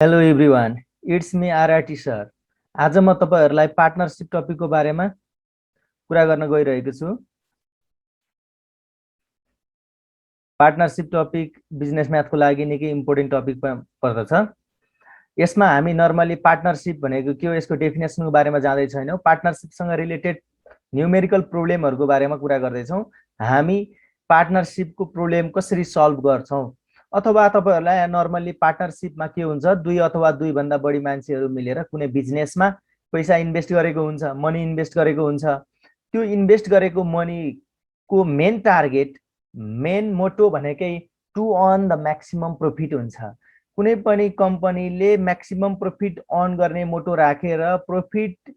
Hello everyone, it's me RRT sir. आज म तपाईँहरूलाई पार्टनरसिप टपिकको बारेमा कुरा गर्न गइरहेको छु। पार्टनरसिप टपिक बिजनेस म्याथको लागि निकै इम्पोर्टेन्ट टपिक पर्दछ। यसमा हामी नर्मली पार्टनरसिप भनेको के हो यसको डेफिनेसनको बारेमा जाँदै छैनौँ। पार्टनरसिपसँग रिलेटेड न्युमेरिकल प्रब्लमहरूको बारेमा कुरा गर्दैछौँ। हामी पार्टनरसिपको प्रब्लम कसरी सल्भ गर्छौँ, अथवा तपाईँहरूलाई नर्मली पार्टनरसिपमा के हुन्छ, दुई अथवा दुईभन्दा बढी मान्छेहरू मिलेर कुनै बिजनेसमा पैसा इन्भेस्ट गरेको हुन्छ, मनी इन्भेस्ट गरेको हुन्छ। त्यो इन्भेस्ट गरेको मनीको मेन टार्गेट, मेन मोटो भनेकै to earn the maximum profit हुन्छ। कुनै पनि कम्पनीले म्याक्सिमम प्रफिट अर्न गर्ने मोटो राखेर प्रफिट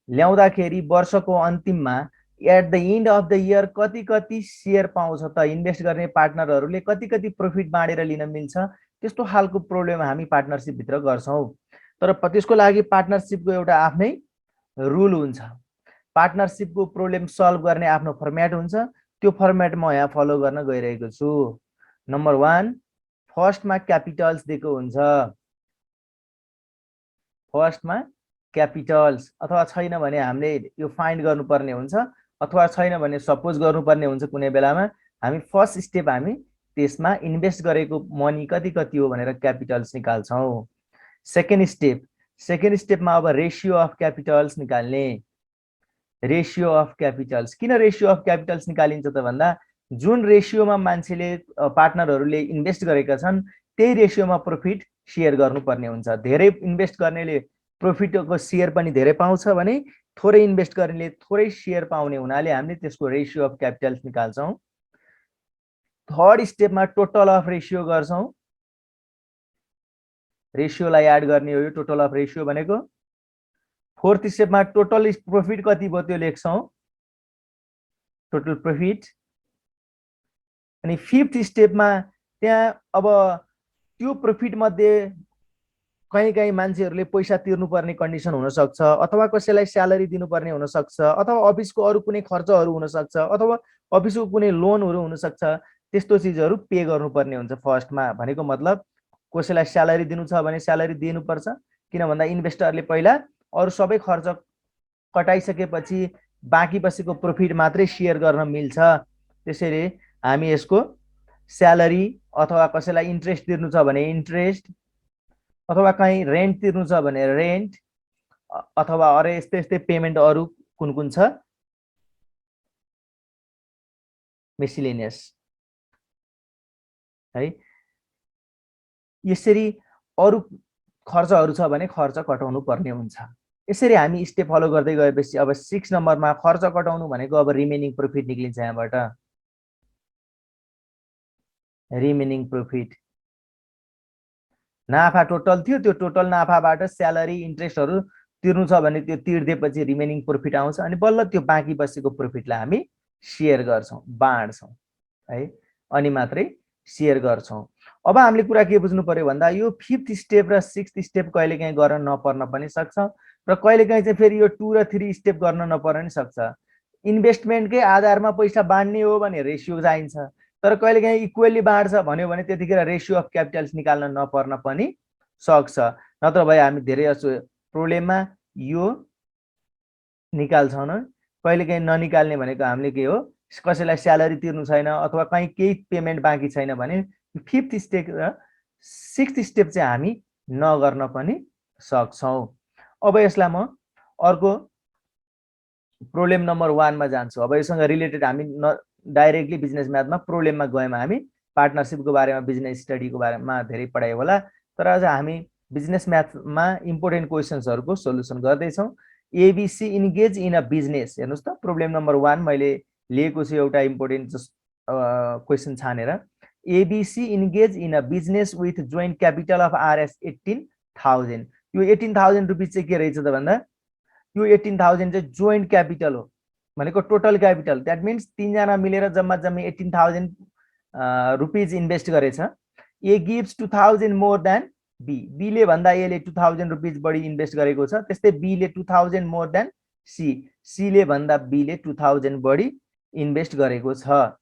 ल्याउँदाखेरि वर्षको अन्तिममा at the end of the year कति कति सेयर पाउँछ त, इन्भेस्ट गर्ने पार्टनरहरूले कति कति प्रफिट बाँडेर लिन मिल्छ, त्यस्तो खालको प्रब्लम हामी पार्टनरसिपभित्र गर्छौँ। तर त्यसको लागि पार्टनरसिपको एउटा आफ्नै रुल हुन्छ। पार्टनरसिपको प्रब्लम सल्भ गर्ने आफ्नो फर्म्याट हुन्छ। त्यो फर्म्याट म यहाँ फलो गर्न गइरहेको छु। नम्बर 1, फर्स्टमा क्यापिटल्स दिएको हुन्छ। फर्स्टमा क्यापिटल्स, अथवा छैन भने हामीले यो फाइन्ड गर्नुपर्ने हुन्छ, अथवा छैन भने सपोज गर्नुपर्ने हुन्छ। कुनै बेलामा हामी फर्स्ट स्टेप हामी त्यसमा इन्भेस्ट गरेको मनी कति कति हो भनेर क्यापिटल्स निकाल्छौँ। सेकेन्ड स्टेपमा अब रेसियो अफ क्यापिटल्स निकाल्ने। रेसियो अफ क्यापिटल्स, किन रेसियो अफ क्यापिटल्स निकालिन्छ त भन्दा जुन रेसियोमा मान्छेले पार्टनरहरूले इन्भेस्ट गरेका छन् त्यही रेसियोमा प्रफिट सेयर गर्नुपर्ने हुन्छ। धेरै इन्भेस्ट गर्नेले प्रफिटको सेयर पनि धेरै पाउँछ भने थोरै इन्भेस्ट गर्नेले थोरै सेयर पाउने हुनाले हामीले त्यसको रेसियो अफ क्यापिटल्स निकाल्छौँ। थर्ड स्टेपमा टोटल अफ रेसियो गर्छौँ। रेसियोलाई एड गर्ने हो यो टोटल अफ रेसियो भनेको। फोर्थ स्टेपमा टोटल प्रफिट कति भयो त्यो लेख्छौँ, टोटल प्रफिट। अनि फिफ्थ स्टेपमा त्यहाँ अब त्यो प्रफिट मध्ये कहीँ मान्छेहरूले पैसा तिर्नुपर्ने कन्डिसन हुनसक्छ, अथवा कसैलाई स्यालेरी दिनुपर्ने हुनसक्छ, अथवा अफिसको अरू कुनै खर्चहरू हुनसक्छ, अथवा अफिसको कुनै लोनहरू हुनसक्छ। त्यस्तो चिजहरू पे गर्नुपर्ने हुन्छ फर्स्टमा। भनेको मतलब कसैलाई स्यालेरी दिनु छ भने स्यालेरी दिनुपर्छ, किन भन्दा इन्भेस्टरले पहिला अरू सबै खर्च कटाइसकेपछि बाँकी बसेको प्रफिट मात्रै सेयर गर्न मिल्छ। त्यसैले हामी यसको स्यालेरी, अथवा कसैलाई इन्ट्रेस्ट तिर्नु छ भने इन्ट्रेस्ट, अथवा कहीँ रेन्ट तिर्नु छ भने रेन्ट, अथवा अरू यस्तै यस्तै पेमेन्ट अरू कुन कुन छ मिसलेनियस है। यसरी अरू खर्चहरू छ भने खर्च कटाउनु पर्ने हुन्छ। यसरी हामी स्टेप फलो गर्दै गएपछि अब 6 नम्बरमा खर्च कटाउनु भनेको अब रिमेनिङ प्रफिट निक्लिन्छ। यहाँबाट रिमेनिङ प्रफिट, नाफा टोटल थियो, त्यो टोटल नाफाबाट स्यालेरी इन्ट्रेस्टहरू तिर्नु छ भने त्यो तिर्दिएपछि रिमेनिङ प्रफिट आउँछ। अनि बल्ल त्यो बाँकी बसेको प्रफिटलाई हामी सेयर गर्छौँ, बाँड्छौँ है, अनि मात्रै सेयर गर्छौँ। अब हामीले कुरा के बुझ्नु पर्यो भन्दा यो फिफ्थ स्टेप र सिक्स्थ स्टेप कहिलेकाहीँ गर्न नपर्न पनि सक्छ, र कहिलेकाहीँ चाहिँ फेरि यो 2 र 3 स्टेप गर्न नपर्न पनि सक्छ। इन्भेस्टमेन्टकै आधारमा पैसा बाँड्ने हो भने रेसियो चाहिन्छ, तर कहिलेकाहीँ इक्वेली बाँड्छ भन्यो भने त्यतिखेर रेसियो अफ क्यापिटल्स निकाल्न नपर्न पनि सक्छ। नत्र भए हामी धेरै जसो प्रब्लममा यो निकाल्छौँ न। कहिलेकाहीँ ननिकाल्ने भनेको हामीले के हो, कसैलाई स्यालेरी तिर्नु छैन, अथवा कहीँ केही पेमेन्ट बाँकी छैन भने फिफ्थ स्टेप र सिक्स्थ स्टेप चाहिँ हामी नगर्न पनि सक्छौँ। अब यसलाई म अर्को प्रब्लम नम्बर 1 मा जान्छु। अब यससँग रिलेटेड हामी डाइरेक्टली बिजनेस म्याथमा प्रब्लममा गयौँ। हामी पार्टनरसिपको बारेमा, बिजनेस स्टडीको बारेमा धेरै पढायो होला, तर आज हामी बिजनेस म्याथमा इम्पोर्टेन्ट क्वेसन्सहरूको सोल्युसन गर्दैछौँ। ABC engage in a business. हेर्नुहोस् त, प्रब्लम नम्बर 1 मैले लिएको छु एउटा इम्पोर्टेन्ट क्वेसन छानेर। ABC engage in a business with joint capital of RS 18,000। यो 18,000 रुपिस चाहिँ के रहेछ त भन्दा यो 18,000 चाहिँ जोइन्ट क्यापिटल हो, भनेको टोटल क्यापिटल। द्याट मिन्स 3 जना मिलेर जम्मा जम्मी 18,000 रुपिज इन्भेस्ट गरेछ। ए गिभ्स 2,000 मोर देन बी। बीले भन्दा एले 2,000 रुपिज बढी इन्भेस्ट गरेको छ। त्यस्तै बीले 2,000 मोर देन सी। सीले भन्दा बीले 2,000 बढी इन्भेस्ट गरेको छ।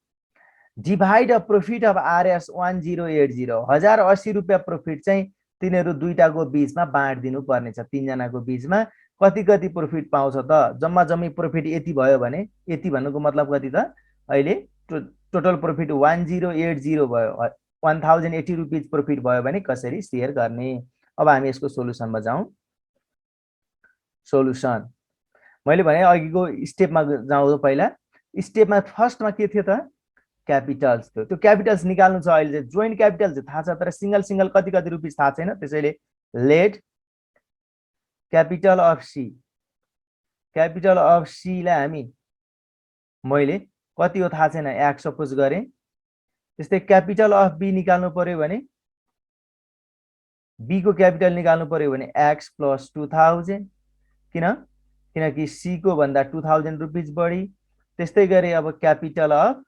Divide a profit of RS 1080। 1080 रुपियाँ प्रफिट चाहिँ तिनीहरू दुईटाको बीचमा बाँडिदिनु पर्ने छ। तीनजनाको बीचमा कति कति प्रॉफिट पाउँछ त? जम्मा जम्मी प्रॉफिट यति भयो भने यति भन्नुको मतलब कति त? अहिले टोटल प्रॉफिट 1080 भयो, 1080 रुपीज प्रॉफिट भयो भने कसरी शेयर गर्ने? अब हामी यसको सोलुसनमा जाउँ। सोलुसन मैले भने अघिको स्टेपमा जाउँ। पहिला स्टेपमा फर्स्टमा के थियो त? क्यापिटल्स थियो। त्यो क्यापिटल्स निकाल्नु छ। अहिले चाहिँ जोइन्ट क्यापिटल चाहिँ थाहा छ, तर सिंगल सिंगल कति कति रुपीज थाहा छैन। त्यसैले let capital of C, capital of C लाई हामी मैले कति हो थाहा छैन, एक्स सपोज गरेँ। त्यस्तै क्यापिटल अफ बी निकाल्नु पर्यो भने बी को क्यापिटल निकाल्नु पर्यो भने एक्स प्लस 2000, किनकि सी को भन्दा 2000 रुपीज बढी। त्यस्तै गरी अब क्यापिटल अफ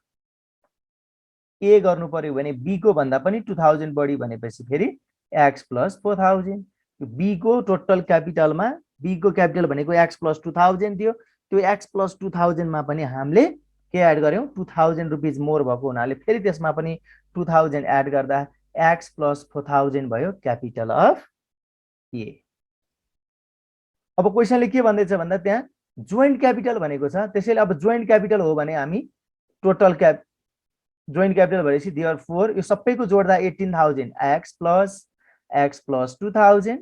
ए गर्नु पर्यो भने बी को भन्दा पनि 2000 बढी भनेपछि फेरि एक्स प्लस 4000। बी को टोटल क्यापिटलमा बी को क्यापिटल भनेको एक्स प्लस 2000 थियो। त्यो एक्स प्लस 2000 मा पनि हामीले के एड गर्यौं? 2000 रुपीज मोर भएको हुनाले फेरि त्यसमा पनि 2000 एड गर्दा एक्स प्लस 4000 भयो क्यापिटल अफ ए। अब क्वेशनले के भन्दैछ भन्दा त्यहाँ जोइन्ट क्यापिटल भनेको छ। त्यसैले अब जोइन्ट क्यापिटल हो भने हामी टोटल जोइन्ट क्यापिटल भनेपछि देयरफोर यो सबैको जोड्दा 18000 x plus 2000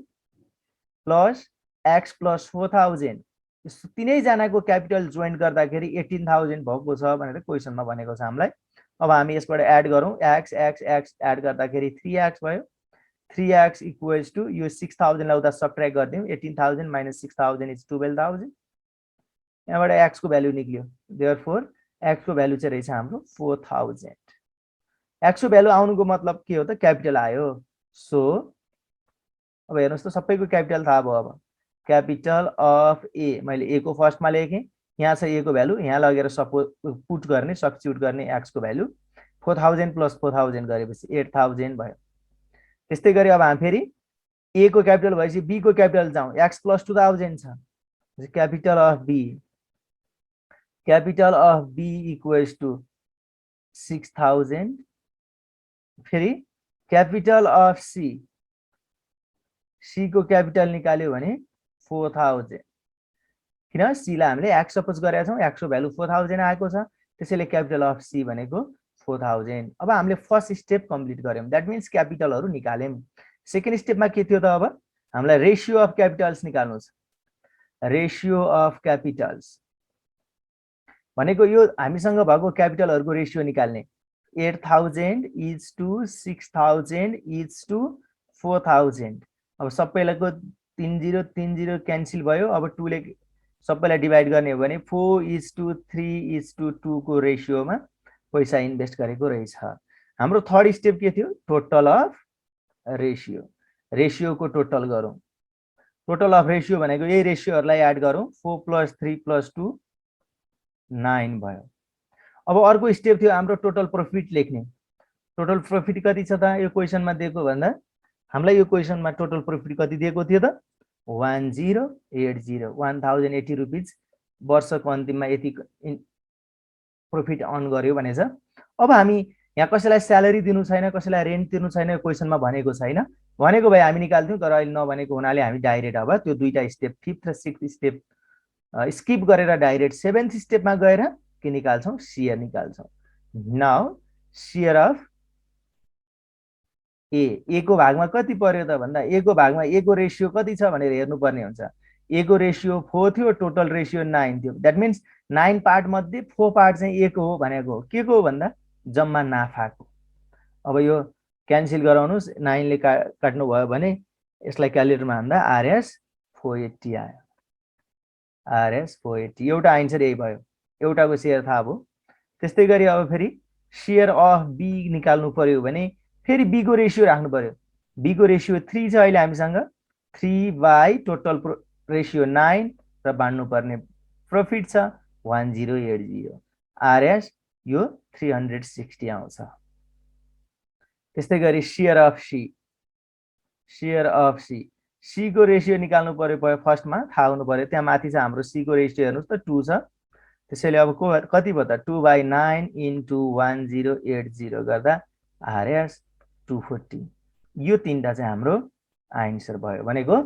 plus x plus 4000 तीनै जनाको क्यापिटल जोइन्ट गर्दाखेरि 18000 भएको छ भनेर क्वेशनमा भनेको छ हामीलाई। अब हामी यसबाट एड गरौँ। एक्स एक्स एक्स एड गर्दाखेरि 3x भयो। 3x इक्वल्स टु यो 6000 लाई उता सबट्र्याक्ट गर्दियौँ। 18000 minus 6000 is 12000। यहाँबाट x को भ्यालु निक्ल्यो। देयरफोर x को भ्यालु चाहिँ रहेछ हाम्रो 4000। x को भ्यालु आउनुको मतलब के हो त? क्यापिटल आयो। सो अब हेर्नुस् त सबैको क्यापिटल थाहा भयो। अब क्यापिटल अफ ए मैले ए को फर्स्टमा लेखेँ। यहाँ छ ए को भ्यालु, यहाँ लगेर पुट गर्ने, सब्स्टिट्युट गर्ने x को भ्यालु 4000 प्लस 4000 गरेपछि 8000 भयो। त्यस्तै गरी अब हामी फेरि ए को क्यापिटल भएपछि बी को क्यापिटल जाउँ। x प्लस 2000 छ। Capital of B, capital of B equals to 6000। फेरि क्यापिटल अफ सी, सी को क्यापिटल निकाल्यो भने 4000। किन सी लाई हामीले एक्स सपोज गरेका छौँ, एक्स को भ्यालु 4000 आएको छ। त्यसैले क्यापिटल अफ सी भनेको 4000। अब हामीले फर्स्ट स्टेप कम्प्लिट गर्यौं। दैट मिन्स क्यापिटलहरु निकाल्यौं। सेकेन्ड स्टेपमा के थियो त? अब हामीलाई रेशियो अफ क्यापिटल्स निकाल्नु छ। रेशियो अफ क्यापिटल्स भनेको यो हामीसँग भएको क्यापिटलहरुको रेशियो निकाल्ने। 8000 इज टु 6000 इज टु 4000। अब सबैलाईको 30 30 क्यान्सल भयो। अब 2 ले सबैलाई डिभाइड गर्ने हो भने 4 इज टु 3 इज टु 2 को रेशियोमा पैसा इन्भेस्ट गरेको रहेछ। हाम्रो थर्ड स्टेप के थियो? Total of ratio. रेशियो को टोटल गरौँ। टोटल अफ रेशियो भनेको यही रेशियोहरुलाई एड गरौँ। 4 + 3 + 2 9 भयो। अब अर्को स्टेप थियो हाम्रो टोटल प्रॉफिट लेख्ने। टोटल प्रॉफिट कति छ त यो क्वेशनमा दिएको भन्दा? हामीलाई यो क्वेशनमा टोटल प्रॉफिट कति दिएको थियो त? 1080 रुपीज वर्षको अन्तिममा यति प्रॉफिट अर्न गर्यो भनेछ। अब हामी यहाँ कसैलाई स्यालेरी दिनु छैन, कसैलाई रेन्ट तिर्नु छैन, क्वेशनमा भनेको छैन। भनेको भए हामी निकाल्थ्यौं, तर अहिले नभनेको हुनाले हामी डाइरेक्ट अब त्यो दुईटा स्टेप 5th र 6th स्टेप स्किप गरेर डाइरेक्ट 7th स्टेपमा गएर के निकाल्छौं? शेयर निकाल्छौं। नाउ शेयर अफ ए को भागमा कति पर्यो त भन्दा ए को भागमा ए को रेशियो कति छ भनेर हेर्नु पर्ने हुन्छ। ए को रेशियो 4 थियो, टोटल रेशियो 9 थियो। दैट मिन्स 9 पार्ट मध्ये 4 पार्ट चाहिँ ए को हो भनेको हो। के को हो भन्दा जम्मा नाफाको। अब यो क्यान्सल गराउनुस्। 9 ले काट्नु भयो भने यसलाई क्याल्कुलेटरमा हाल्दा आरएस 480 आयो। आरएस 480 एउटा आन्सर यही भयो। एउटाको शेयर थाहा भयो। त्यस्तै गरी अब फेरि शेयर अफ बी निकाल्नु पर्यो भने फेरि बी को रेशियो राख्नु पर्यो। बी को रेशियो 3 छ अहिले हामीसँग। 3 / टोटल रेशियो 9 र बाँड्नु पर्ने प्रॉफिट छ 1080। आरएस यो 360 आउँछ। त्यस्तै गरी share of C, share of C, C को रेशियो निकाल्नु पर्यो। फर्स्टमा थाहा हुनु पर्यो। त्यहाँ माथि छ हाम्रो सी को रेशियो हेर्नुस् त 2 छ। त्यसैले अब कति भयो त? 2/9 * 1080 गर्दा आरएस 240। यो तीनटा चाहिँ हाम्रो आन्सर भयो भनेको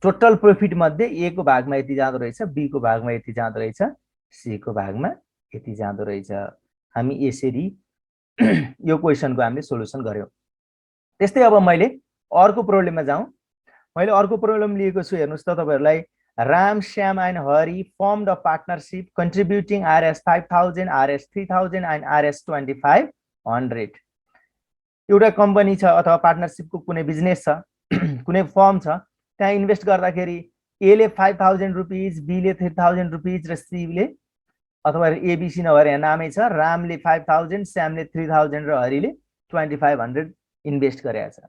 टोटल प्रोफिट मध्ये ए को भागमा यति जाँदो रहेछ, बी को भागमा यति जाँदो रहेछ, सी को भागमा यति जाँदो रहेछ। हामी यसरी यो क्वेसनको हामीले सोलुसन गर्यौं। त्यस्तै अब मैले अर्को प्रब्लममा जाउँ। मैले अर्को प्रब्लम लिएको छु, हेर्नुस् त तपाईहरुलाई। Ram, Shyam and Hari formed a partnership contributing Rs 5000, Rs 3000 and Rs 2500। एउटा कम्पनी छ अथवा पार्टनरशिपको कुनै बिजनेस छ, कुनै फर्म छ, त्यहाँ इन्भेस्ट गर्दाखेरि ए ले 5000 रुपैयाँ, बी ले 3000 रुपैयाँ र सी ले अथवा एबीसी नभएर यहाँ नामै छ, रामले 5000, श्यामले 3000 र हरिले 2500 इन्भेस्ट गरेको छ।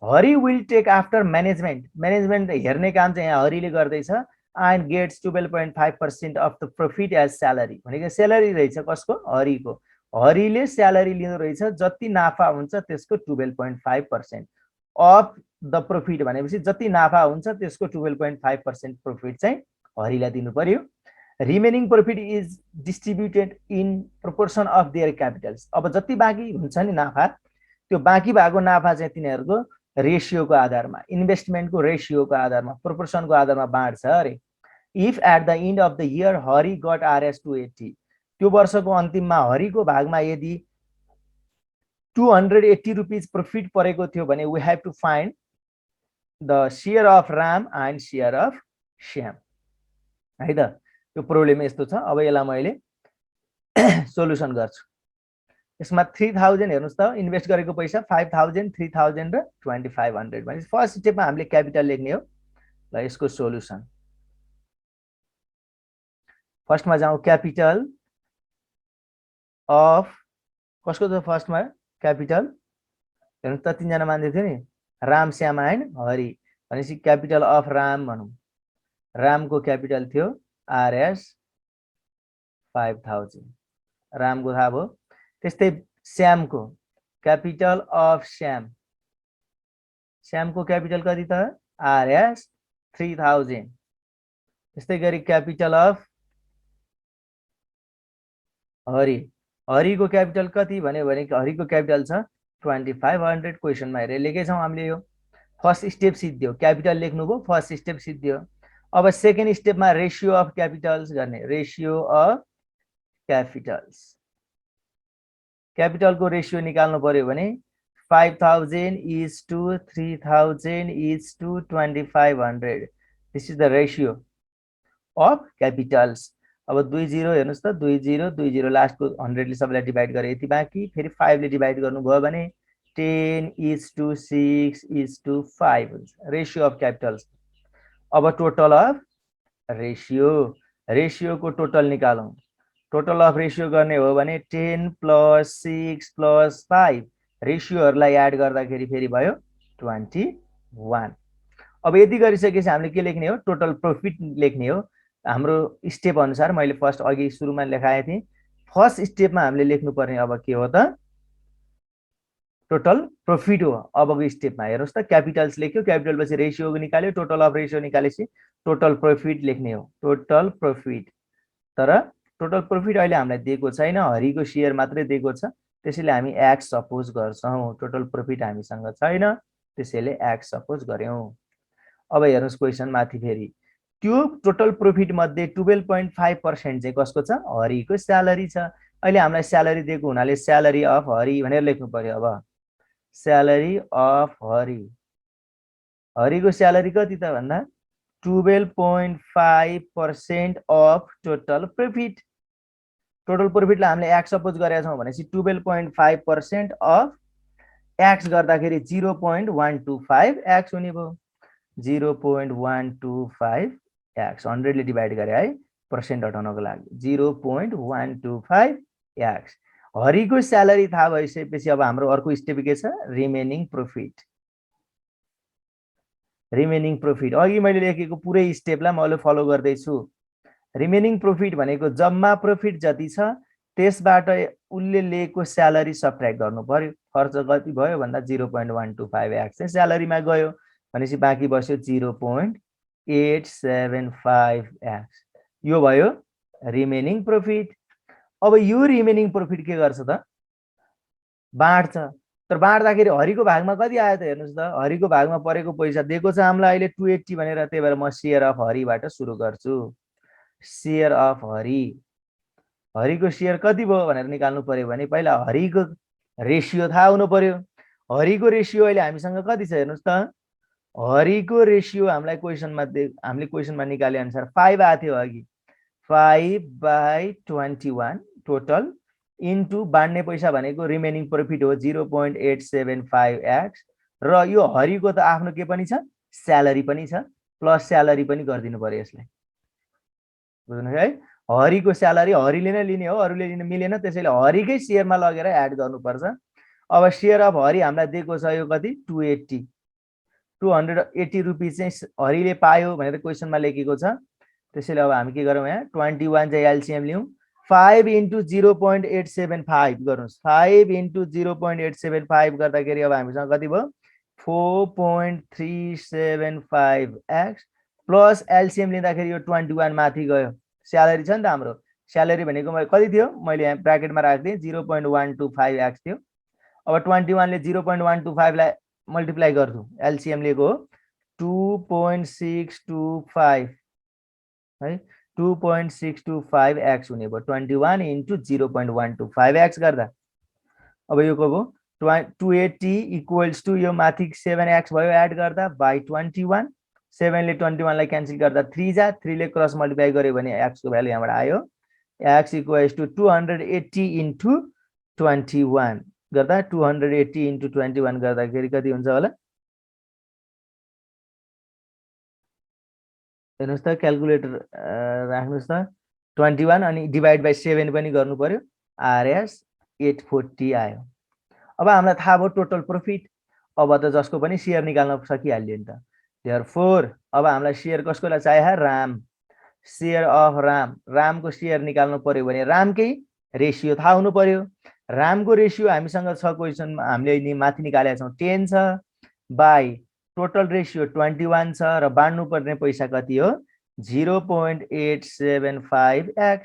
Hari will take after management हेर्ने काम चाहिँ यहाँ हरिले गर्दैछ and gets 12.5% of the profit as salary. भनेको स्यालेरी रहेछ कसको? हरिको। हरिले स्यालेरी लिँदो रहेछ, जति नाफा हुन्छ त्यसको 12.5% अफ द प्रॉफिट भनेपछि जति नाफा हुन्छ त्यसको 12.5% प्रॉफिट चाहिँ हरिलाई दिनु पर्यो। Remaining profit is distributed in proportion of there capitals. अब जति बाँकी हुन्छ नि नाफा, त्यो बाँकी भएको नाफा चाहिँ तिनीहरूको रेशियोको आधारमा, इन्भेस्टमेन्टको रेशियोको आधारमा, प्रोपोर्सनको आधारमा बाँड्छ अरे। If at the end of the year Hari got Rs 280, त्यो वर्षको अन्तिममा हरिको भागमा यदि 280 रुपैयाँ प्रॉफिट परेको थियो भने we have to find the share of Ram and share of Shyam. है त, यो प्रब्लम यस्तो छ। अब यसलाई मैले सोलुसन गर्छु। यसमा 3000 हेर्नुस् त, इन्भेस्ट गरेको पैसा 5000, 3000 र 2500 भनेपछि फर्स्ट स्टेपमा हामीले क्यापिटल लेख्ने हो। ल यसको सोलुसन फर्स्टमा जाउँ। क्यापिटल अफ कसको छ फर्स्टमा? क्यापिटल हेर्नुस् त, तीनजना मान्छे थियो नि, राम, श्याम एन्ड हरि भनेपछि क्यापिटल अफ राम भनौँ। रामको क्यापिटल थियो Rs 5000, रामको थाहा भयो। त्यस्तै श्यामको क्यापिटल अफ श्याम, श्यामको क्यापिटल कति त? Rs 3000। त्यस्तै गरी capital of Hari, haricot capital कति भन्यो भने हरिको क्यापिटल छ 2500। क्वेसनमा हेरेर लेखेछौँ हामीले। यो फर्स्ट स्टेप सिद्धियो, क्यापिटल लेख्नुभयो, फर्स्ट स्टेप सिद्धियो। अब सेकेन्ड स्टेपमा रेशियो अफ क्यापिटल्स गर्ने। रेशियो अफ क्यापिटल्स, क्यापिटलको रेशियो निकाल्नु पर्यो भने 5000 is to 3000 is to 2500। This is the ratio of capitals. अब 20 हेर्नुस् त, 20 लास्टको 100 ले सबैलाई डिभाइड गरे यति बाँकी, फेरि 5 ले डिभाइड गर्नुभयो भने 10 is to 6 is to 5 हुन्छ रेशियो अफ क्यापिटल्स। अब टोटल अफ रेशियो, रेशियोको टोटल निकालौँ। टोटल अफ रेशियो गर्ने हो भने 10 + 6 + 5 रेशियोहरूलाई एड गर्दाखेरि फेरि भयो 21। अब यति गरिसकेपछि हामीले के लेख्ने हो? टोटल प्रॉफिट लेख्ने हो। हाम्रो स्टेप अनुसार मैले फर्स्ट अघि सुरुमा लेखाएको थिएँ। फर्स्ट स्टेपमा हामीले लेख्नुपर्ने अब के हो त? टोटल प्रॉफिट हो। अबको स्टेपमा हेर्नुस् त, क्यापिटल्स लेख्यो, क्यापिटल पछि रेशियो निकाल्यो, टोटल अफ रेशियो निकालेपछि टोटल प्रॉफिट लेख्ने हो। टोटल प्रॉफिट, तर टोटल प्रॉफिट अहिले हामीलाई दिएको छैन, हरिको शेयर मात्रै दिएको छ, त्यसैले हामी एक्स सपोज गर्छौँ। टोटल प्रॉफिट हामीसँग छैन, त्यसैले एक्स सपोज गर्यौं। अब हेर्नुस् क्वेसन माथि फेरि, त्यो टोटल प्रॉफिट मध्ये 12.5% चाहिँ कसको छ? हरिको स्यालेरी छ। अहिले हामीलाई स्यालेरी दिएको हुनाले स्यालेरी अफ हरि भनेर लेख्नु पर्यो। अब salary of Hari, haricot salary कति त भन्दा 12.5% अफ टोटल प्रॉफिट। टोटल प्रॉफिटलाई हामीले एक्स सपोज गरेका छौँ भनेपछि 12.5% अफ एक्स गर्दाखेरि 0.125 एक्स हुने भयो। 0.125 एक्स 100 ले डिभाइड गरे है, पर्सेन्ट हटाउनको लागि 0.125 एक्स। हरिको स्यालेरी थाहा भइसकेपछि अब हाम्रो अर्को स्टेप के छ? Remaining profit. रिमेनिङ प्रॉफिट अघि मैले लेखेको पुरै स्टेपलाई म अहिले फलो गर्दैछु। रिमेनिङ प्रॉफिट भनेको जम्मा प्रॉफिट जति छ त्यसबाट उले लिएको स्यालेरी सबट्र्याक्ट गर्नु पर्यो। खर्च कति भयो भन्दा 0.125 एक्स चाहिँ स्यालेरीमा गयो भनेपछि बाँकी बस्यो 0.875 एक्स। यो भयो रिमेनिङ प्रॉफिट। अब यो रिमेनिङ प्रॉफिट के गर्छ त? बाँड्छ। तर बाँड्दाखेरि हरिको भागमा कति आयो त हेर्नुस् त, हरिको भागमा परेको पैसा दिएको छ हामीलाई अहिले 280 भनेर, त्यही भएर म सेयर अफ हरिबाट सुरु गर्छु। Share of Hari, haricot share कति भयो भनेर निकाल्नु पर्यो भने पहिला हरिको रेसियो थाहा हुनु पर्यो। हरिको रेसियो अहिले हामीसँग कति छ हेर्नुस् त, हरिको रेसियो हामीलाई हामीले क्वेसनमा निकाले अनुसार 5 आएको थियो अघि, 5/21 टोटल इन्टु बाँड्ने पैसा भनेको रिमेनिङ प्रफिट हो 0.875x, र यो हरिको त आफ्नो के पनि छ, स्यालेरी पनि छ, प्लस स्यालेरी पनि गरिदिनु पर्यो यसलाई, बुझ्नु है। हरिको स्यालेरी हरिले नै लिने हो, अरूले लिन मिलेन, त्यसैले हरिकै सेयरमा लगेर एड गर्नुपर्छ। अब सेयर अफ हरि हामीलाई दिएको छ यो कति, 280 रुपिस चाहिँ हरिले पायो भनेर क्वेसनमा लेखेको छ। त्यसैले अब हामी के गरौँ, यहाँ 21 चाहिँ एलसिएम लिउँ, 5 × 0.875 गर्नुहोस्, 5 × 0.875 गर्दाखेरि अब हामीसँग कति भयो, 4.375x, प्लस एलसिएम लिँदाखेरि यो 21 माथि गयो, स्यालेरी छ नि त हाम्रो, स्यालेरी भनेको कति थियो, मैले यहाँ ब्राकेटमा राख्दिएँ 0.125x थियो। अब 21 ले 0.125 लाई मल्टिप्लाई गर्छु, एलसिएम लिएको हो 2.625 है, 2.625x हुने भयो, 21 × 0.125x गर्दा अब यो को भयो 280 इक्वल्स टु यो माथि 7x भयो एड गर्दा बाई 21, 7 ले 21 लाई क्यान्सल गर्दा 3 जा, 3 ले क्रस मल्टिप्लाई गर्यो भने x को भ्यालु यहाँबाट आयो, x इक्वल्स टु 280 × 21 गर्दा 280 × 21 गर्दाखेरि कति हुन्छ होला, हेर्नुहोस् त क्याल्कुलेटर राख्नुहोस् त, 21 अनि डिभाइड बाई 7 पनि गर्नु पर्यो, आरएस 840 आयो। अब हामीलाई थाहा भयो टोटल प्रफिट, अब त जसको पनि सेयर निकाल्न सकिहाल्यो नि त। देयरफोर अब हामीलाई सेयर कसकोलाई चाहियो, Ram, share of Ram, Ramco share निकाल्नु पर्यो भने रामकै रेसियो थाहा हुनु पर्यो। रामको रेसियो हामीसँग छ क्वेसनमा, हामीले माथि निकालेका छौँ 10 छ, बाई टोटल रेसियो 21 छ, र बाँड्नु पर्ने पैसा कति हो 0.875x।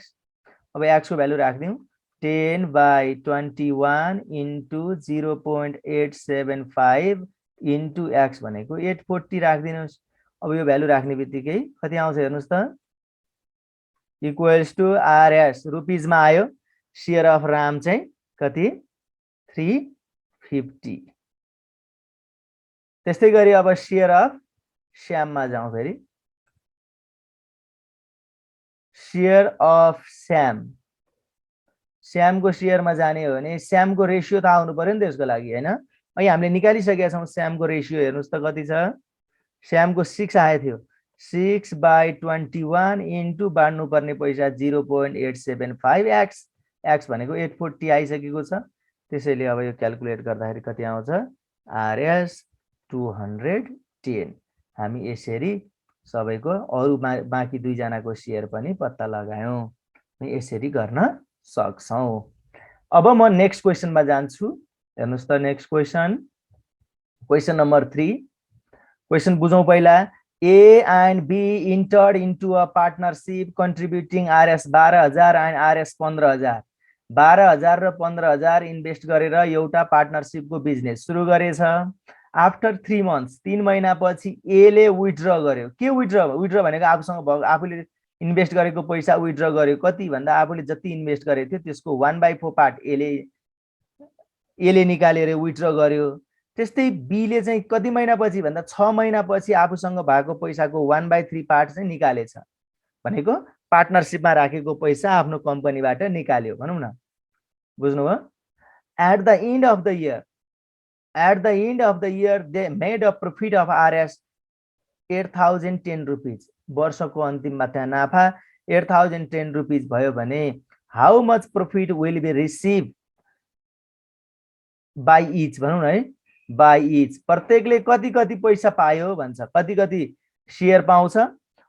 अब x को भ्यालु राखिदिउँ, 10/21 इन्टु 0.875 इन्टु x भनेको 840 राखिदिनुहोस्। अब यो भ्यालु राख्ने बित्तिकै कति आउँछ हेर्नुहोस् त, इक्वल्स टु आरएस रुपिजमा आयो, सेयर अफ राम चाहिँ कति 350। त्यस्तै गरी अब सेयर अफ श्याममा जाउँ, फेरि सेयर अफ श्याम, श्यामको सेयरमा जाने हो भने श्यामको रेसियो थाहा हुनु पर्यो नि त्यसको लागि हैन। अहिले हामीले निकालिसकेका छौँ श्यामको रेसियो, हेर्नुहोस् त कति छ, श्यामको 6 आएको थियो, 6/21 इन्टु बाँड्नु पर्ने पैसा 0.875x, x भनेको 840 आइसकेको छ। त्यसैले अब यो क्याल्कुलेट गर्दाखेरि कति आउँछ, आरएस 210। हामी यसरी सबैको अरु बाँकी दुईजनाको सेयर पनि पत्ता लगायौँ, यसरी गर्न सक्छौँ। अब म नेक्स्ट क्वेसनमा जान्छु, हेर्नुहोस् त next question, question number 3। Question बुझौँ पहिला। A and B entered into a partnership contributing RS 12,000 and RS 15,000, 12,000 र 15,000 इन्भेस्ट गरेर एउटा पार्टनरशिपको बिजनेस सुरु गरेछ। आफ्टर 3 months 3 महिनापछि ए ले विथड्र गर्यो। के विथड्र भनेको आफूसँग आफूले इन्भेस्ट गरेको पैसा विथड्र गर्यो, कति भन्दा आफूले जति इन्भेस्ट गरेको थियो त्यसको 1/4 पार्ट एले निकालेर विथड्र गर्यो। त्यस्तै बीले चाहिँ कति महिनापछि भन्दा 6 महिनापछि आफूसँग भएको पैसाको 1/3 पार्ट चाहिँ निकालेछ, भनेको पार्टनरशिपमा राखेको पैसा आफ्नो कम्पनीबाट निकाल्यो भनौँ न, बुझ्नुभयो। At the end of the year they made a profit of RS 8,010 rupees. वर्षको अन्तिममा त्यहाँ नाफा 8,010 रुपीज भयो भने how much profit will be receive by each, भनौँ न है, बाई इच, प्रत्येकले कति कति पैसा पायो भन्छ, कति कति सेयर पाउँछ।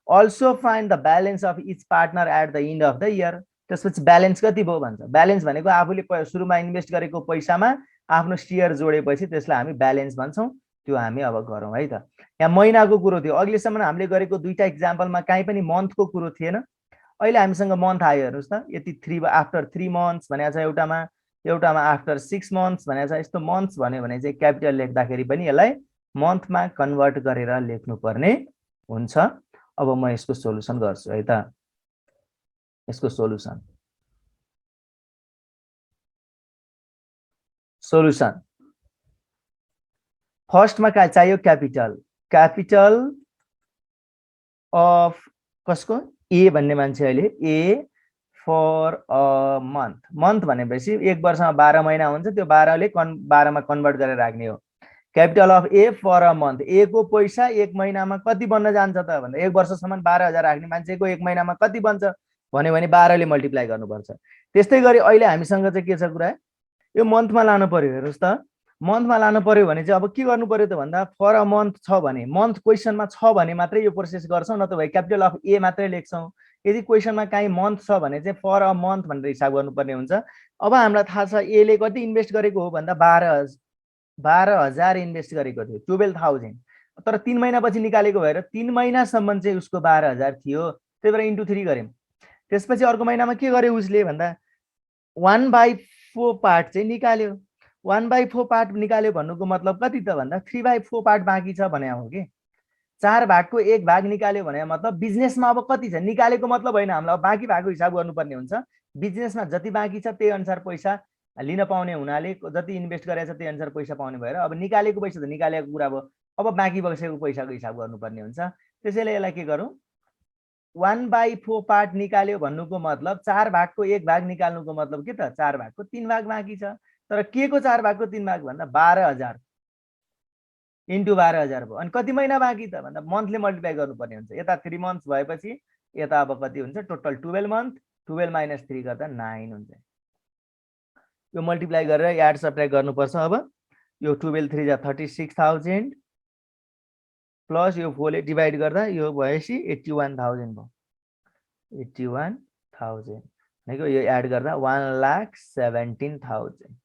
Also find the balance of each partner at the end of the year. त्यसपछि ब्यालेन्स कति भयो भन्छ। ब्यालेन्स भनेको आफूले सुरुमा इन्भेस्ट गरेको पैसामा आफ्नो सेयर जोडेपछि त्यसलाई हामी ब्यालेन्स भन्छौँ। त्यो हामी अब गरौँ है त। यहाँ महिनाको कुरो थियो, अघिल्लोसम्म हामीले गरेको दुईटा इक्जाम्पलमा काहीँ पनि मन्थको कुरो थिएन। अहिले हामीसँग मन्थ आयो, हेर्नुहोस् त, यति आफ्टर 3 months भनेको छ एउटामा, एउटामा आफ्टर 6 मन्थ्स भनेको छ। यस्तो मन्थ्स भन्यो भने चाहिँ क्यापिटल लेख्दाखेरि पनि यसलाई मन्थमा कन्भर्ट गरेर लेख्नुपर्ने हुन्छ। अब म यसको सोलुसन गर्छु है त। यसको सोलुसन फर्स्टमा का चाहियो क्यापिटल। क्यापिटल अफ कसको ए भन्ने मान्छे अहिले ए फर अ मन्थ भनेपछि एक वर्षमा 12 महिना हुन्छ, त्यो 12 मा कन्भर्ट गरेर राख्ने हो। Capital of A for a month, A को पैसा एक महिनामा कति बन्न जान्छ त भन्दा एक वर्षसम्म 12,000 राख्ने मान्छेको एक महिनामा कति बन्छ भन्यो भने 12 ले मल्टिप्लाई गर्नुपर्छ। त्यस्तै गरी अहिले हामीसँग चाहिँ के छ कुरा, यो मन्थमा लानु पर्यो। हेर्नुहोस् त, मन्थमा लानु पर्यो भने चाहिँ अब के गर्नु पर्यो त भन्दा फर अ मन्थ छ भने, मन्थ क्वेसनमा छ भने मात्रै यो प्रोसेस गर्छौँ, नत्र भए क्यापिटल अफ ए मात्रै लेख्छौँ। यदि क्वेसनमा काहीँ मन्थ छ भने चाहिँ फर अ मन्थ भनेर हिसाब गर्नुपर्ने हुन्छ। अब हामीलाई थाहा छ ए ले कति इन्भेस्ट गरेको हो भन्दा 12,000 इन्भेस्ट गरेको थियो, 12,000। तर 3 महिनापछि निकालेको भएर 3 महिनासम्म चाहिँ उसको 12,000 थियो, त्यही भएर इन्टु 3 गऱ्यौँ। त्यसपछि अर्को महिनामा के गर्यो उसले भन्दा 1/4 पार्ट चाहिँ निकाल्यो। 1/4 पार्ट निकाल्यो भन्नुको मतलब कति त भन्दा 3/4 पार्ट बाँकी छ भने हो कि 4 भागको 1 भाग निकाल्यो भने मतलब बिजनेसमा अब कति छ निकालेको मतलब होइन, हामीलाई बाँकी भागको हिसाब गर्नुपर्ने हुन्छ। बिजनेसमा जति बाँकी छ त्यही अनुसार पैसा लिन पाउने हुनाले जति इन्भेस्ट गरेको छ त्यही अनुसार पैसा पाउने भएर अब निकालेको पैसा त निकालेको कुरा भयो, अब बाँकी बसेको पैसाको हिसाब गर्नुपर्ने हुन्छ। त्यसैले यसलाई के गरौँ, 1/4 पार्ट निकाल्यो भन्नुको मतलब 4 भागको 1 भाग निकाल्नुको मतलब के त 4 भागको 3 भाग बाँकी छ। तर के को 4 भागको 3 भाग भन्दा 12,000 इन्टु 12,000 भयो। अनि कति महिना बाँकी त भन्दा मन्थले मल्टिप्लाई गर्नुपर्ने हुन्छ। यता 3 मन्थ्स भएपछि यता अब कति हुन्छ टोटल 12 मन्थ, 12 - 3 गर्दा 9 हुन्छ। यो मल्टिप्लाई गरेर एड सब्ट्र्याक्ट गर्नुपर्छ। अब यो 12 3 जा 36,000 प्लस यो 4 ले डिभाइड गर्दा यो भएपछि 81,000 भयो। 81,000 भनेको यो एड गर्दा 1,17,000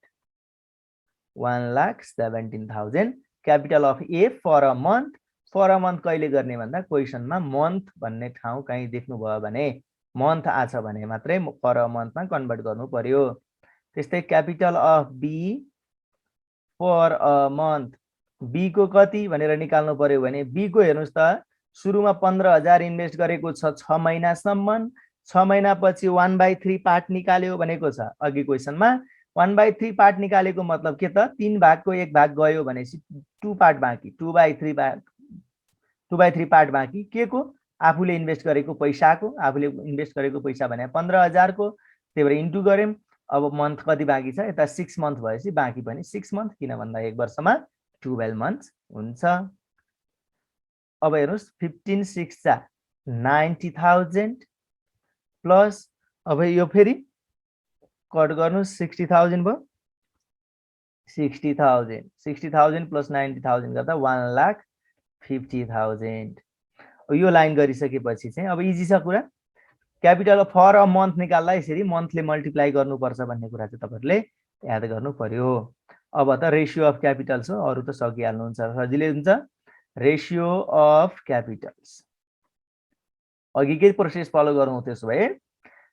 1,17,000 capital of A for a month. For a month कहिले गर्ने भन्दा क्वेसनमा मन्थ भन्ने ठाउँ कहीँ देख्नुभयो भने मन्थ आछ भने मात्रै फर अ मन्थमा कन्भर्ट गर्नु पर्यो। त्यस्तै capital of B for a month, B को कति भनेर निकाल्नु पर्यो भने बी को हेर्नुहोस् त सुरुमा 15,000 इन्भेस्ट गरेको छ 6 महिनासम्म, 6 महिनापछि 1/3 पार्ट निकाल्यो भनेको छ अघि क्वेसनमा। 1/3 पार्ट निकालेको मतलब के त 3 भागको 1 भाग गयो भनेपछि 2 पार्ट बाँकी, 2/3 पार्ट बाँकी के को आफूले इन्भेस्ट गरेको पैसाको। आफूले इन्भेस्ट गरेको पैसा भने 15,000 को, त्यही भएर इन्टु गऱ्यौँ। अब मन्थ कति बाँकी छ यता 6 मन्थ भएपछि बाँकी पनि 6 मन्थ, किन भन्दा एक वर्षमा 12 मन्थ्स हुन्छ। अब हेर्नुहोस् 15 6 जा 90,000 प्लस अब यो फेरि कट गर्नुहोस् 60,000 भयो। 60,000 प्लस 90,000 गर्दा 1,50,000। यो लाइन गरिसकेपछि चाहिँ अब इजी छ कुरा। क्यापिटल फर अ मन्थ निकाल्दा यसरी मन्थले मल्टिप्लाई गर्नुपर्छ भन्ने कुरा चाहिँ तपाईँहरूले याद गर्नु पर्यो। अब त रेसियो अफ क्यापिटल्स हो, अरू त सकिहाल्नुहुन्छ, सजिलै हुन्छ। रेसियो अफ क्यापिटल्स अघिकै प्रोसेस फलो गरौँ। त्यसो भए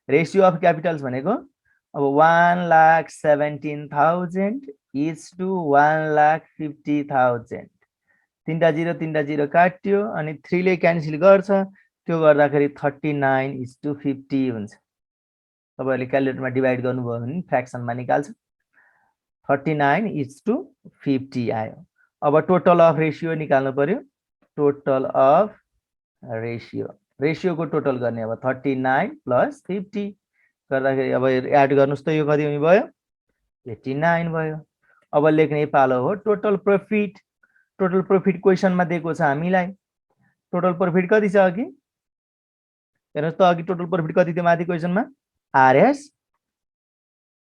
रेसियो अफ क्यापिटल्स भनेको अब 1,17,000 इज टु 1,50,000। 3टा 0 3टा 0 काट्यो अनि 3 ले क्यान्सल गर्छ, त्यो गर्दाखेरि 39:50 हुन्छ। तपाईहरुले क्याल्कुलेटरमा डिभाइड गर्नुभयो भने फ्र्याक्सनमा निकाल्छ। 39:50 आयो। अब टोटल अफ रेशियो निकाल्नु पर्यो। टोटल अफ रेशियो, रेशियोको टोटल गर्ने अब 39 + 50 गर्दाखेरि अब एड गर्नुस् त यो कति भयो 89 भयो। अब लेख्ने पालो हो टोटल प्रॉफिट। टोटल प्रॉफिट क्वेशनमा दिएको छ हामीलाई। टोटल प्रॉफिट कति छ अघि हेर्नुस् त, अघि टोटल प्रॉफिट कति थियो माथि क्वेशनमा आरएस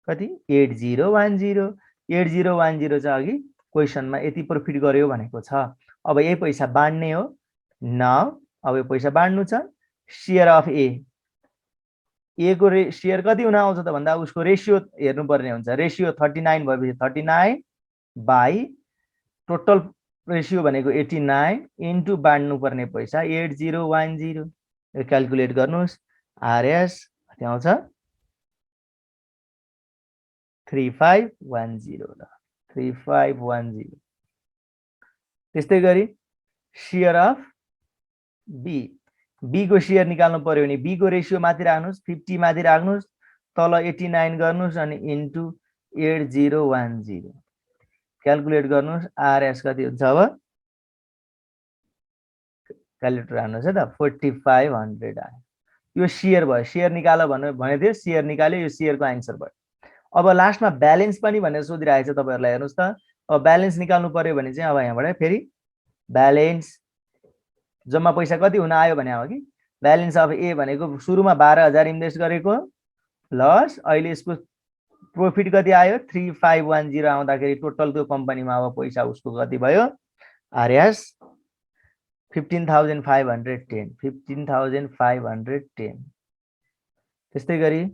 कति 8010 8010 चाहिँ अघि क्वेशनमा यति प्रॉफिट गर्यो भनेको छ। अब यही पैसा बाँड्ने हो। नाउ अब यो पैसा बाँड्नु छ। शेयर अफ ए को शेयर कति हुन आउँछ त भन्दा उसको रेशियो हेर्नु पर्ने हुन्छ। रेशियो 39 भएपछि 39 बाइ टोटल रेशियो भनेको 89 इन्टु बाँड्नु पर्ने पैसा 8010। यो क्याल्कुलेट गर्नुस्। आरएस कति आउँछ 3510 ल 3510। त्यस्तै गरी शेयर अफ बी, बी को शेयर निकाल्नु पर्यो भने बी को रेशियो माथि राख्नुस्, 50 माथि राख्नुस्, तल 89 गर्नुस् अनि इन्टु 8010 क्याल्कुलेट गर्नुस्। आरएस कति हुन्छ अब क्याल्कुलेटर हान्नुस् है त 4500 आयो। यो शेयर भयो, शेयर निकाल भने थियो, शेयर निकाल्यो, यो शेयरको आन्सर भयो। अब लास्टमा ब्यालेन्स पनि भनेर सोधिरहेको छ तपाईहरुलाई, हेर्नुस् त। अब ब्यालेन्स निकाल्नु पर्यो भने चाहिँ अब यहाँबाट फेरि ब्यालेन्स जम्मा पैसा कति हुन आयो भने हो कि ब्यालेन्स अफ ए भनेको सुरुमा 12000 इन्भेस्ट गरेको प्लस अहिले यसको प्रॉफिट कति आयो 3510 आउँदाखेरि टोटल त्यो कम्पनीमा अब पैसा उसको कति भयो आरएस 15510 15510। त्यस्तै गरी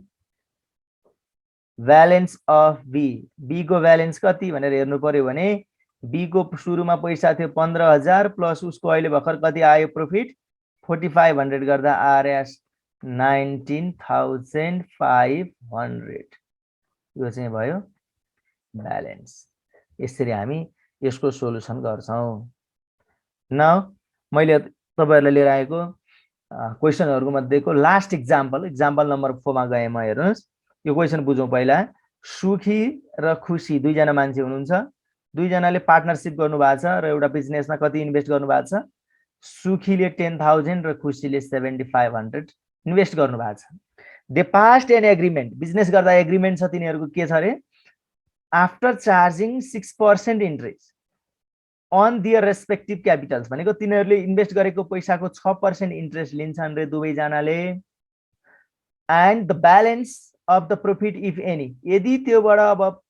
ब्यालेन्स अफ बी, बी को ब्यालेन्स कति भनेर हेर्नु पर्यो भने बी को सुरुमा पैसा थियो 15000 प्लस उसको अहिले भर्खर कति आयो प्रॉफिट 4500 गर्दा आरएस 19500। यो चाहिँ भयो ब्यालेन्स। यसरी हामी यसको सोलुसन गर्छौं। नाउ मैले तपाईहरुलाई लिएर आएको क्वेशनहरुको मध्येको लास्ट एक्जाम्पल नम्बर 4 मा गए म। हेर्नुस् यो क्वेशन बुझौं। पहिला सुखी र खुशी दुईजना मान्छे हुनुहुन्छ, दुईजनाले पार्टनरशिप गर्नु भएको छ र एउटा बिजनेसमा कति इन्भेस्ट गर्नु भएको छ। सुखीले 10000 र खुशीले 7500 इन्भेस्ट गर्नु भएको छ। They passed an agreement, business गर्दा एग्रीमेन्ट छ तिनीहरुको के छ रे, after charging 6% interest on their respective capitals भनेको तिनीहरुले इन्भेस्ट गरेको पैसाको 6% इन्ट्रेस्ट लिन्छन् रे दुवै जनाले। And the balance of the profit if any, यदि त्योबाट अब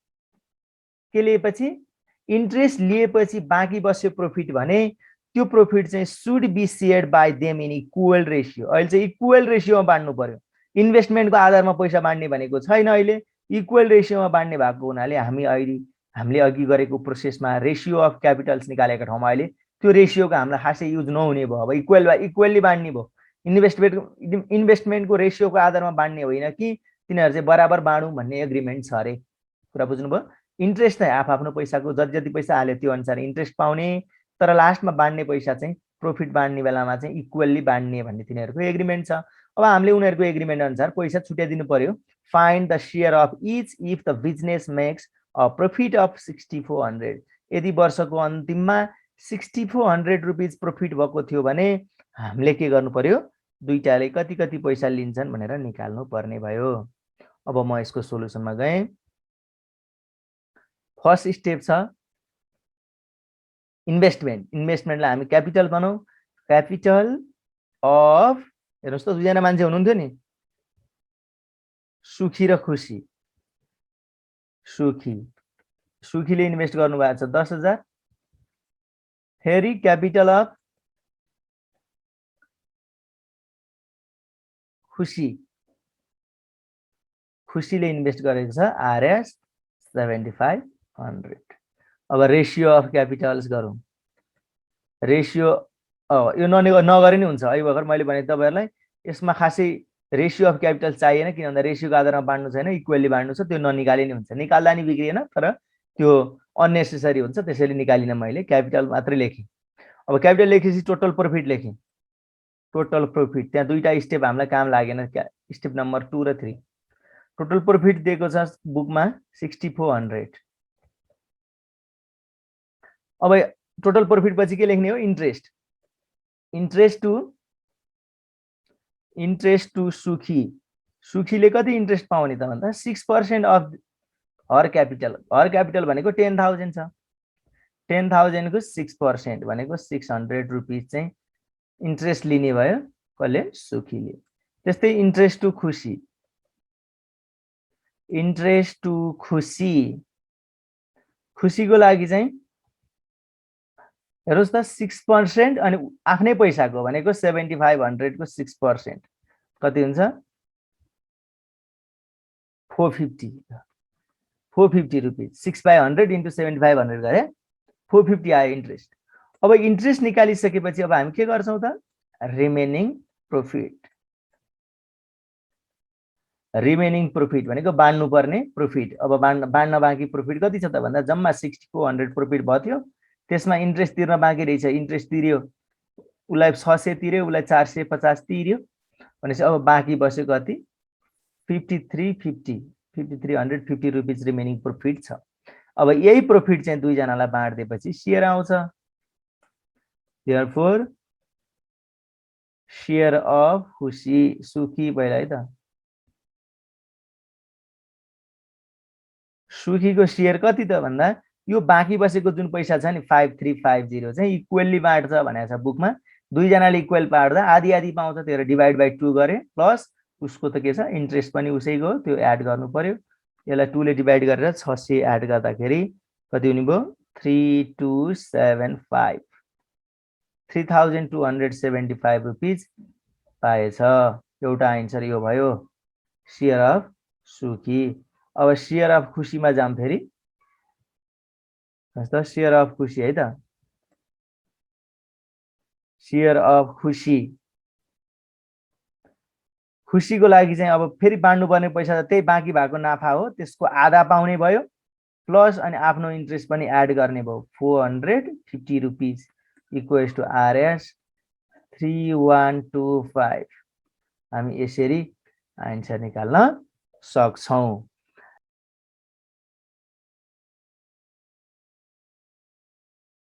के लिएपछि इन्ट्रेस्ट लिएपछि बाँकी बस्यो प्रॉफिट भने त्यो प्रॉफिट चाहिँ should be shared by them in equal ratio. अहिले चाहिँ इक्वल रेशियोमा बाँड्नु पर्यो, इन्भेस्टमेन्टको आधारमा पैसा बाँड्ने भनेको छैन। अहिले इक्वल रेशियोमा बाँड्ने भएको हुनाले हामीले अघि गरेको प्रोसेसमा रेशियो अफ क्यापिटल्स निकालेको ठाउँमा अहिले त्यो रेशियोको हामीलाई खासै युज नहुने भयो। अब इक्वल्ली बाँड्ने भयो। इन्भेस्टमेन्टको रेशियोको आधारमा बाँड्ने होइन कि तिनीहरु चाहिँ बराबर बाँडौं भन्ने एग्रीमेन्ट छ रे। कुरा बुझ्नुभयो। इन्ट्रेस्ट चाहिँ आफ्नो पैसाको जति पैसा हाल्यो त्यो अनुसार इन्ट्रेस्ट पाउने, तर लास्टमा बाँड्ने पैसा चाहिँ प्रॉफिट बाँड्ने बेलामा चाहिँ इक्वल्ली बाँड्ने भन्ने तिनीहरुको एग्रीमेन्ट छ। अब हामीले उनीहरुको एग्रीमेन्ट अनुसार पैसा छुट्याइदिनु पर्यो। Find the share of each if the business makes a profit of 6400। यदि वर्षको अन्तिममा 6400 रुपैयाँ प्रॉफिट भएको थियो भने हामीले के गर्नु पर्यो, दुईटाले कति पैसा लिन्छन् भनेर निकाल्नु पर्ने भयो। अब म यसको सोलुसनमा गएँ। फर्स्ट स्टेप छ इन्भेस्टमेन्ट। इन्भेस्टमेन्टलाई हामी क्यापिटल बनाऊ। क्यापिटल अफ, हेर्नुस् त दुईजना मान्छे हुनुहुन्थ्यो नि, सुखी र खुशी। सुखीले इन्भेस्ट गर्नु भएको छ 10000। फेरि क्यापिटल अफ खुशीले इन्भेस्ट गरेको छ आरएस 7500। अब रेशियो अफ क्यापिटल्स गरौँ। रेशियो यो नगरे नि हुन्छ। अहिले भर्खर मैले भने तपाईहरुलाई यसमा खासै रेशियो अफ क्यापिटल चाहिएन, किन भन्दा रेशियोको आधारमा बाँड्नु छैन, इक्वली बाँड्नु छ। त्यो ननिकाले नि हुन्छ, निकाल्दा नि बिग्रिएन, तर त्यो अननेसेसरी हुन्छ, त्यसैले निकालिन। मैले क्यापिटल मात्रै लेखेँ। अब क्यापिटल लेखेपछि टोटल प्रॉफिट लेखेँ। टोटल प्रॉफिट त्यहाँ दुईटा स्टेप हामीलाई काम लागेन, स्टेप नम्बर 2 र 3। टोटल प्रॉफिट दिएको छ बुकमा 6400। अब टोटल प्रॉफिट पछि के लेख्ने हो, इन्ट्रेस्ट। इन्ट्रेस्ट टु सुखीले कति इन्ट्रेस्ट पाउने त भन्दा 6% अफ हर क्यापिटल भनेको 10000 छ। 10000 को 6% भनेको 600 रुपैयाँ चाहिँ इन्ट्रेस्ट लिने भयो कसले, सुखीले। त्यस्तै इन्ट्रेस्ट टु खुशीको लागि चाहिँ हेर्नुस् त 6% अनि आफ्नै पैसाको भनेको 7500 को 6% कति हुन्छ 450 रुपैयाँ। 6/100 इन्टु 7500 गरे 450 आयो इन्ट्रेस्ट। अब इन्ट्रेस्ट निकालिसकेपछि अब हामी के गर्छौं त, रिमेनिङ रिमेनिङ प्रोफिट भनेको बाँड्नु पर्ने प्रोफिट। अब बाँड्न बाँकी प्रोफिट कति छ त भन्दा जम्मा 6400 प्रोफिट भयो थियो। त्यसमा इन्ट्रेस्ट तिर्न बाँकी रहेछ, इन्ट्रेस्ट तिर्यो, उसलाई 600 तिर्यो, उसलाई 450 तिर्यो भनेपछि अब बाँकी बस्यो कति 5350 रुपिज रिमेनिङ प्रोफिट छ। अब यही प्रोफिट चाहिँ दुईजनालाई बाँड्दिएपछि सेयर आउँछ। देयरफोर सेयर अफ खुसी सुखी भयो है त। सुखीको सेयर कति त भन्दा यो बाँकी बसेको जुन पैसा छ नि 5350 चाहिँ इक्वल्ली बाँड्छ भनेको छ बुकमा। दुईजनाले इक्वल बाँड्दा आधी आधी पाउँछ, त्यो डिभाइड बाइ 2 गरे प्लस उसको त के छ इन्ट्रेस्ट पनि उसैको त्यो एड गर्नु पर्यो। यसलाई 2 ले डिभाइड गरेर 600 एड गर्दाखेरि कति हुने भयो 3275 3275 रुपिज पाएछ। एउटा आन्सर यो भयो सेयर अफ सुखी। अब सेयर अफ खुसीमा जाम फेरि जस्तो सेयर अफ खुसी है त। सेयर अफ खुसी खुसीको लागि चाहिँ अब फेरि बाँड्नु पर्ने पैसा त त्यही बाँकी भएको नाफा हो, त्यसको आधा पाउने भयो प्लस अनि आफ्नो इन्ट्रेस्ट पनि एड गर्ने भयो 450 रुपिज इक्वल्स टु आरएस 3125। हामी यसरी आन्सर निकाल्न सक्छौं।